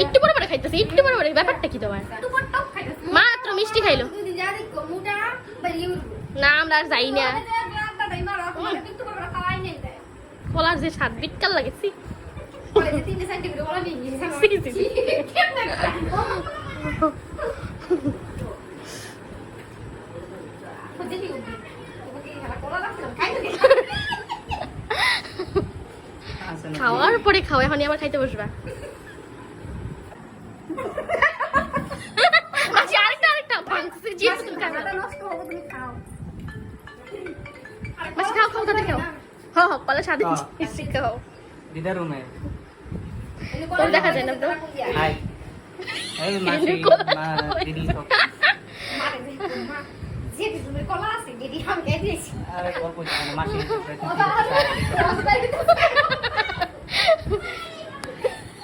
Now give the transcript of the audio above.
একটু পরে পরে খাইতেছি, একটু পরে পরে। ব্যাপারটা কি তোমার? মাত্র মিষ্টি খাইলো না, আমরা আর যাই না। কলার যে স্বাদ বিটকাল লাগেছি। খাওয়ার পরে খাও, এখন আবার খাইতে বসবা। আরেকটা আরেকটা খাও খাও তাতে খাও। হ্যাঁ হ্যাঁ, কলা স্বাদ খাও। দিদা রুমে তোর দেখা যায় না তো। হাই এই মাসি মা দিদি সব আরে গল্প জানা মাসি